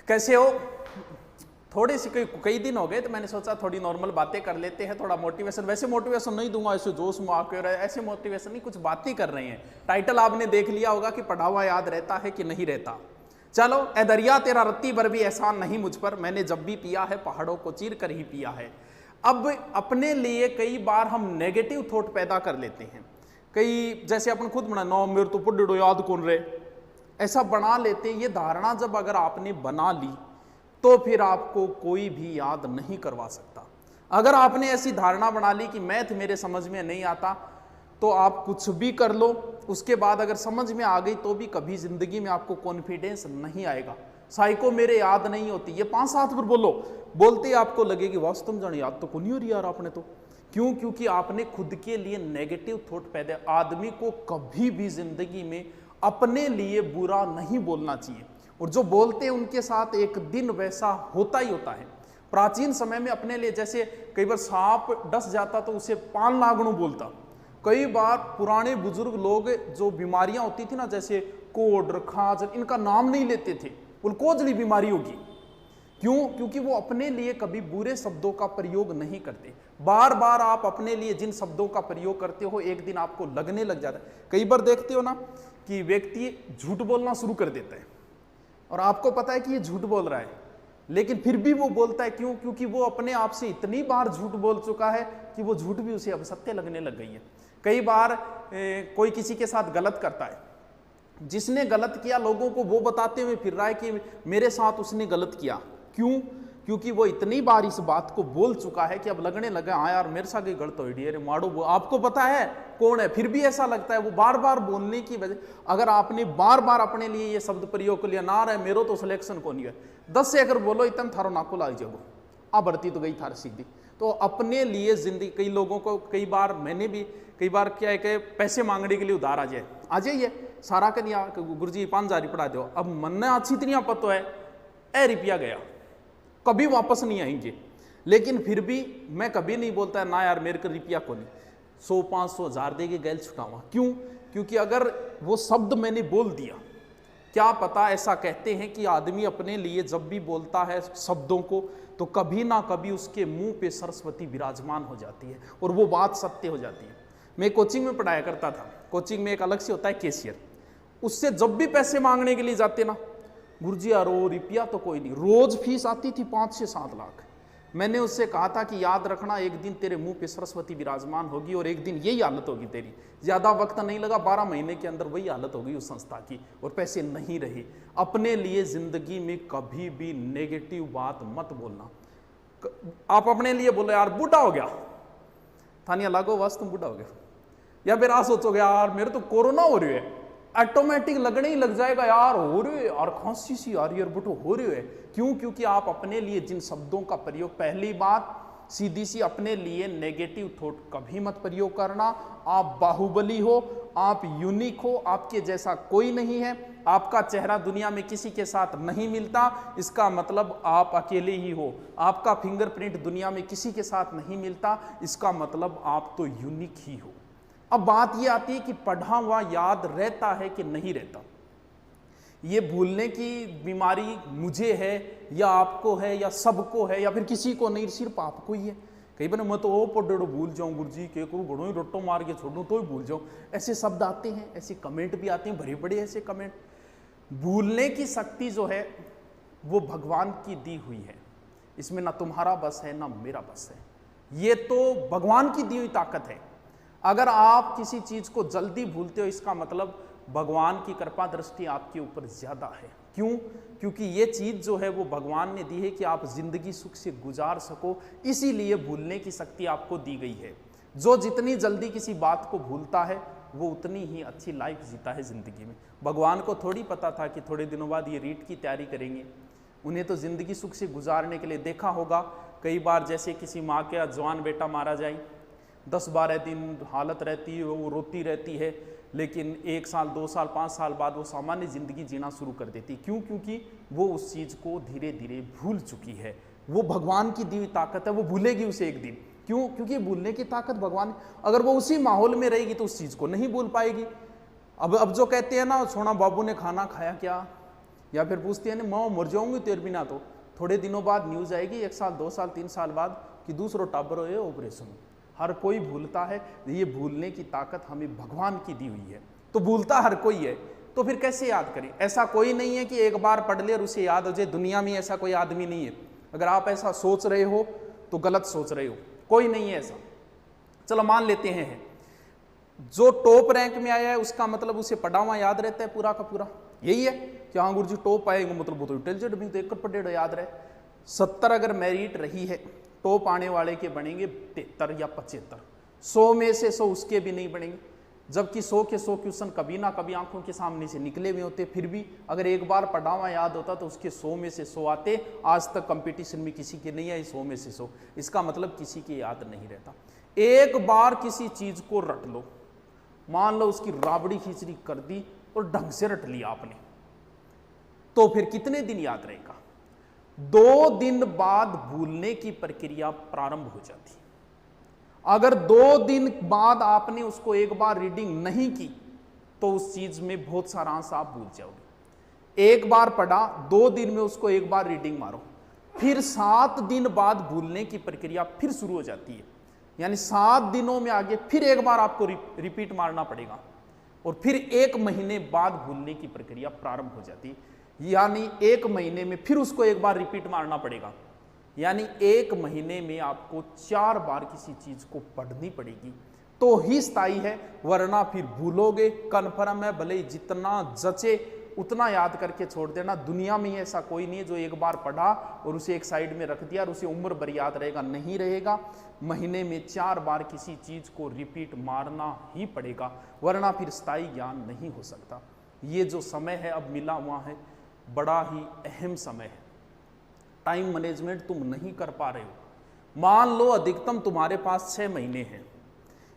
कैसे हो? थोड़ी सी कई दिन हो गए तो मैंने सोचा थोड़ी नॉर्मल बातें कर लेते हैं, थोड़ा मोटिवेशन। वैसे मोटिवेशन नहीं दूंगा ऐसे जोश में आकर, ऐसे मोटिवेशन नहीं, कुछ बातें कर रहे हैं। टाइटल आपने देख लिया होगा कि पढ़ा हुआ याद रहता है कि नहीं रहता। चलो, ए दरिया तेरा रत्ती भर भी एहसान नहीं मुझ पर, मैंने जब भी पिया है पहाड़ों को चीर कर ही पिया है। अब अपने लिए कई बार हम नेगेटिव थॉट पैदा कर लेते हैं। कई जैसे अपन खुद बना नो मेरे तो पढ़ो याद कौन रहे, ऐसा बना लेते हैं। ये धारणा जब अगर आपने बना ली तो फिर आपको कोई भी याद नहीं करवा सकता। अगर आपने ऐसी धारणा बना ली कि मैथ मेरे समझ में नहीं आता, तो आप कुछ भी कर लो, उसके बाद अगर समझ में आ गई तो भी कभी जिंदगी में आपको कॉन्फिडेंस नहीं आएगा। साइको मेरे याद नहीं होती, ये 5-7 बार बोलो, बोलते ही आपको लगेगी वास्तव में जाने याद तो कौन ही हो रही यार आपने तो। क्यों? क्योंकि आपने खुद के लिए नेगेटिव थॉट पैदा। आदमी को कभी भी जिंदगी में अपने लिए बुरा नहीं बोलना चाहिए, और जो बोलते हैं उनके साथ एक दिन वैसा होता ही होता है। प्राचीन समय में अपने लिए जैसे कई बार सांप डस जाता तो उसे पान लागणु बोलता। कई बार पुराने बुजुर्ग लोग जो बीमारियां होती थी ना, जैसे कोढ़ खाज, इनका नाम नहीं लेते थे, उल्कोजली बीमारी होगी। क्यों? क्योंकि वो अपने लिए कभी बुरे शब्दों का प्रयोग नहीं करते। बार बार आप अपने लिए जिन शब्दों का प्रयोग करते हो एक दिन आपको लगने लग जाता है। कई बार देखते हो ना कि व्यक्ति झूठ बोलना शुरू कर देता है और आपको पता है कि ये झूठ बोल रहा है, लेकिन फिर भी वो बोलता है। क्यों? क्योंकि वो अपने आप से इतनी बार झूठ बोल चुका है कि वो झूठ भी उसे अब सत्य लगने लग गई है। कई बार कोई किसी के साथ गलत करता है, जिसने गलत किया लोगों को वो बताते हुए फिर रहा है कि मेरे साथ उसने गलत किया। क्यों? क्योंकि वो इतनी बार इस बात को बोल चुका है कि अब लगने लगा हाँ यार मेरे साथ गलत हो रही है, मारो। आपको पता है कौन है, फिर भी ऐसा लगता है। वो बार बार बोलने की वजह, अगर आपने बार बार अपने लिए ये शब्द प्रयोग कर लिया ना रहे मेरो तो सिलेक्शन को नहीं है, 10 से अगर बोलो इतना थारो नाको ला जाओ, आ बढ़ती तो गई थार सीधी। तो अपने लिए जिंदगी, कई लोगों को कई बार मैंने भी कई बार क्या है कि पैसे मांगने के लिए उधार आ जाइए सारा कर दिया, गुरु जी 5,000 पढ़ा दो। अब मन ने अच्छी तरह पता है ए रुपया गया, कभी वापस नहीं आएंगे। लेकिन फिर भी मैं कभी नहीं बोलता ना यार मेरे को रुपया को नहीं, 100 500 1000 देके गैल छुटावा। क्यों? क्योंकि अगर वो शब्द मैंने बोल दिया, क्या पता, ऐसा कहते हैं कि आदमी अपने लिए जब भी बोलता है शब्दों को तो कभी ना कभी उसके मुंह पे सरस्वती विराजमान हो जाती है और वो बात सत्य हो जाती है। मैं कोचिंग में पढ़ाया करता था, कोचिंग में एक अलग से होता है कैशियर, उससे जब भी पैसे मांगने के लिए जाते ना, गुरुजी यार रुपया तो कोई नहीं, रोज फीस आती थी 5 से 7 लाख। मैंने उससे कहा था कि याद रखना एक दिन तेरे मुंह पे सरस्वती विराजमान होगी और एक दिन यही हालत होगी तेरी। ज्यादा वक्त नहीं लगा, 12 महीने के अंदर वही हालत हो गई उस संस्था की और पैसे नहीं रहे। अपने लिए जिंदगी में कभी भी नेगेटिव बात मत बोलना। आप अपने लिए बोलो यार बूढ़ा हो गया, थानिया लागो बस तुम बूढ़ा हो गया, या फिर आप सोचोगे यार मेरे तो कोरोना हो रही है, ऑटोमेटिक लगने ही लग जाएगा यार हो रही है यार खांसी सी आ रही है बटो हो रही है। क्यों? क्योंकि आप अपने लिए जिन शब्दों का प्रयोग, पहली बात सीधी सी अपने लिए नेगेटिव थॉट कभी मत प्रयोग करना। आप बाहुबली हो, आप यूनिक हो, आपके जैसा कोई नहीं है, आपका चेहरा दुनिया में किसी के साथ नहीं मिलता, इसका मतलब आप अकेले ही हो। आपका फिंगरप्रिंट दुनिया में किसी के साथ नहीं मिलता, इसका मतलब आप तो यूनिक ही हो। अब बात यह आती है कि पढ़ा हुआ याद रहता है कि नहीं रहता। ये भूलने की बीमारी मुझे है या आपको है या सबको है या फिर किसी को नहीं, सिर्फ आपको ही है। कई बार मैं तो पढ़ो भूल जाऊं गुरुजी के करूँ बड़ो ही रोटो मार के छोड़ूं तो ही भूल जाऊं, ऐसे शब्द आते हैं, ऐसे कमेंट भी आते हैं, बड़े बड़े ऐसे कमेंट। भूलने की शक्ति जो है वो भगवान की दी हुई है, इसमें ना तुम्हारा बस है ना मेरा बस है, ये तो भगवान की दी हुई ताकत है। अगर आप किसी चीज को जल्दी भूलते हो इसका मतलब भगवान की कृपा दृष्टि आपके ऊपर ज्यादा है। क्यों? क्योंकि ये चीज जो है वो भगवान ने दी है कि आप जिंदगी सुख से गुजार सको, इसीलिए भूलने की शक्ति आपको दी गई है। जो जितनी जल्दी किसी बात को भूलता है वो उतनी ही अच्छी लाइफ जीता है जिंदगी में। भगवान को थोड़ी पता था कि थोड़े दिनों बाद ये रीट की तैयारी करेंगे, उन्हें तो जिंदगी सुख से गुजारने के लिए। देखा होगा कई बार जैसे किसी माँ का जवान बेटा मारा जाए, 10-12 दिन हालत रहती है, वो रोती रहती है, लेकिन 1 साल 2 साल 5 साल बाद वो सामान्य जिंदगी जीना शुरू कर देती। क्यों? क्योंकि वो उस चीज को धीरे धीरे भूल चुकी है। वो भगवान की दी हुई ताकत है, वो भूलेगी उसे एक दिन। क्यों? क्योंकि भूलने की ताकत भगवान, अगर वो उसी माहौल में रहेगी तो उस चीज को नहीं भूल पाएगी। अब जो कहते हैं ना सोना बाबू ने खाना खाया क्या, या फिर पूछती है ना माँ मर जाऊंगी तेरे बिना, तो थोड़े दिनों बाद न्यूज आएगी 1 साल 2 साल 3 साल बाद कि दूसरों टाबर हुए ऑपरेशन। हर कोई भूलता है, ये भूलने की ताकत हमें भगवान की दी हुई है, तो भूलता हर कोई है, तो फिर कैसे याद करें। ऐसा कोई नहीं है कि एक बार पढ़ ले और उसे याद हो जाए, दुनिया में ऐसा कोई आदमी नहीं है। अगर आप ऐसा सोच रहे हो तो गलत सोच रहे हो, कोई नहीं है ऐसा। चलो मान लेते हैं जो टॉप रैंक में आया है उसका मतलब उसे पढ़ा हुआ याद रहता है पूरा का पूरा, यही है कि हाँ गुरुजी टॉप आएंगे मतलब वो तो इंटेलिजेंट भी, तो एक पढ़े याद रहे। 70 अगर मेरिट रही है, टॉप आने वाले के बनेंगे 73 या 75, 100 में से 100 उसके भी नहीं बनेंगे, जबकि 100 के 100 क्वेश्चन कभी ना कभी आंखों के सामने से निकले हुए होते। फिर भी अगर एक बार पढ़ा हुआ याद होता तो उसके 100 में से 100 आते। आज तक कंपटीशन में किसी के नहीं आई 100 में से 100, इसका मतलब किसी के याद नहीं रहता। एक बार किसी चीज को रट लो, मान लो उसकी राबड़ी खिचड़ी कर दी और ढंग से रट लिया आपने, तो फिर कितने दिन याद रहेगा? 2 दिन बाद भूलने की प्रक्रिया प्रारंभ हो जाती है। अगर 2 दिन बाद आपने उसको एक बार रीडिंग नहीं की तो उस चीज में बहुत सारा अंश आप भूल जाओगे। एक बार पढ़ा, 2 दिन में उसको एक बार रीडिंग मारो, फिर 7 दिन बाद भूलने की प्रक्रिया फिर शुरू हो जाती है। यानी 7 दिनों में आगे फिर एक बार आपको रिपीट मारना पड़ेगा और फिर 1 महीने बाद भूलने की प्रक्रिया प्रारंभ हो जाती है। यानी 1 महीने में फिर उसको एक बार रिपीट मारना पड़ेगा। यानी 1 महीने में आपको 4 बार किसी चीज को पढ़नी पड़ेगी तो ही स्थायी है, वरना फिर भूलोगे। कन्फर्म है, भले ही जितना जचे उतना याद करके छोड़ देना। दुनिया में ऐसा कोई नहीं है जो एक बार पढ़ा और उसे एक साइड में रख दिया और उसे उम्र भर याद रहेगा, नहीं रहेगा। महीने में 4 बार किसी चीज को रिपीट मारना ही पड़ेगा, वरना फिर स्थायी ज्ञान नहीं हो सकता। ये जो समय है अब मिला हुआ है, बड़ा ही अहम समय है। टाइम मैनेजमेंट तुम नहीं कर पा रहे हो। मान लो अधिकतम तुम्हारे पास 6 महीने हैं,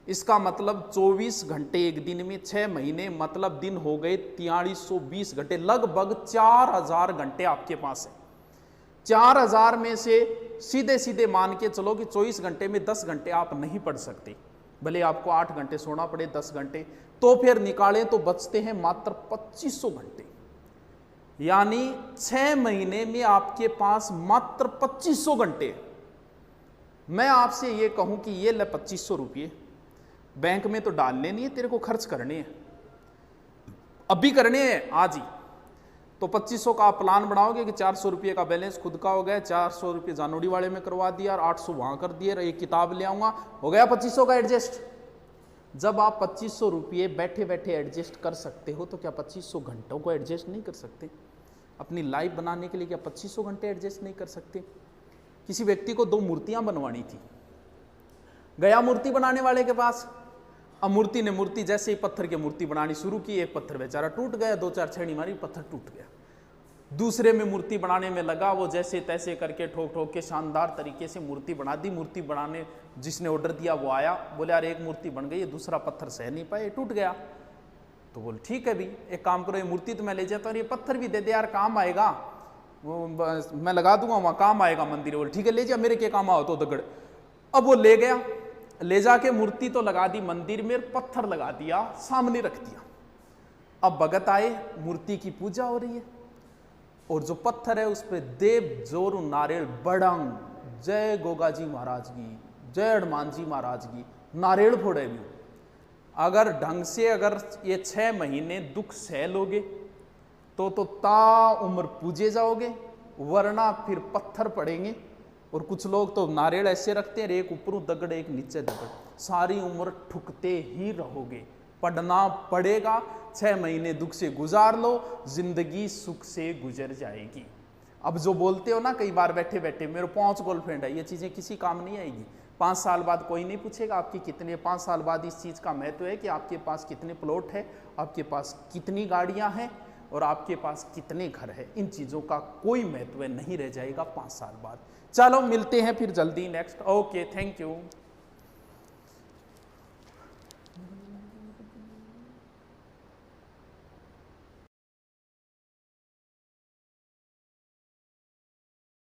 इसका मतलब 24 घंटे एक दिन में, 6 महीने मतलब दिन हो गए 4320 घंटे, लगभग 4000 घंटे आपके पास है। 4000 में से सीधे सीधे मान के चलो कि 24 घंटे में 10 घंटे आप नहीं पढ़ सकते, भले आपको 8 घंटे सोना पड़े 10 घंटे, तो फिर निकालें तो बचते हैं मात्र 2500 घंटे। यानी 6 महीने में आपके पास मात्र 2500 घंटे। मैं आपसे ये कहूं कि ये ले 2500 रुपये बैंक में तो डालने नहीं है, तेरे को खर्च करने हैं, अभी करने हैं आज ही। तो 2500 का आप प्लान बनाओगे कि 400 रुपये का बैलेंस खुद का हो गया, 400 रुपये जानोड़ी वाले में करवा दिया और 800 वहां कर दिए, एक किताब ले आऊंगा, हो गया 2500 का एडजस्ट। जब आप 2500 रुपये बैठे बैठे एडजस्ट कर सकते हो तो क्या 2500 घंटों को एडजस्ट नहीं कर सकते? अपनी लाइफ बनाने के लिए क्या 2500 घंटे एडजस्ट नहीं कर सकते? किसी व्यक्ति को 2 मूर्तियां बनवानी थी, गया मूर्ति बनाने वाले के पास। अब मूर्ति ने मूर्ति जैसे ही पत्थर की मूर्ति बनानी शुरू की, एक पत्थर बेचारा टूट गया, 2-4 छेड़ी मारी, पत्थर टूट गया। दूसरे में मूर्ति बनाने में लगा, वो जैसे तैसे करके ठोक ठोक के शानदार तरीके से मूर्ति बना दी। मूर्ति बनाने जिसने ऑर्डर दिया वो आया, बोले यार एक मूर्ति बन गई, दूसरा पत्थर सह नहीं पाए, टूट गया। तो बोल ठीक है भी, एक काम करो, ये मूर्ति तो मैं ले जाता हूँ, ये पत्थर भी दे दे यार, काम आएगा, वो मैं लगा दूंगा वहाँ, काम आएगा मंदिर। बोल ठीक है ले जा, मेरे के काम आओ तो दगड़। अब वो ले गया, ले जाके मूर्ति तो लगा दी मंदिर में, पत्थर लगा दिया सामने रख दिया। अब भगत आए, मूर्ति की पूजा हो रही है और जो पत्थर है उस पर देव जोर नारियल बड़ंग, जय गोगाजी महाराज की, जय हनुमान जी महाराज की, नारियल फोड़े भी। अगर ढंग से अगर ये 6 महीने दुख सह लोगे तो ता उम्र पूजे जाओगे, वरना फिर पत्थर पड़ेंगे। और कुछ लोग तो नारियल ऐसे रखते हैं, एक ऊपर दगड़ एक नीचे दगड़, सारी उम्र ठुकते ही रहोगे। पढ़ना पड़ेगा, 6 महीने दुख से गुजार लो, जिंदगी सुख से गुजर जाएगी। अब जो बोलते हो ना कई बार बैठे बैठे मेरे 5 गर्लफ्रेंड है, ये चीजें किसी काम नहीं आएगी। 5 साल बाद कोई नहीं पूछेगा आपकी कितने, 5 साल बाद इस चीज का महत्व है कि आपके पास कितने प्लॉट है, आपके पास कितनी गाड़ियां हैं और आपके पास कितने घर है। इन चीजों का कोई महत्व नहीं रह जाएगा 5 साल बाद। चलो मिलते हैं फिर जल्दी नेक्स्ट। Okay, thank you.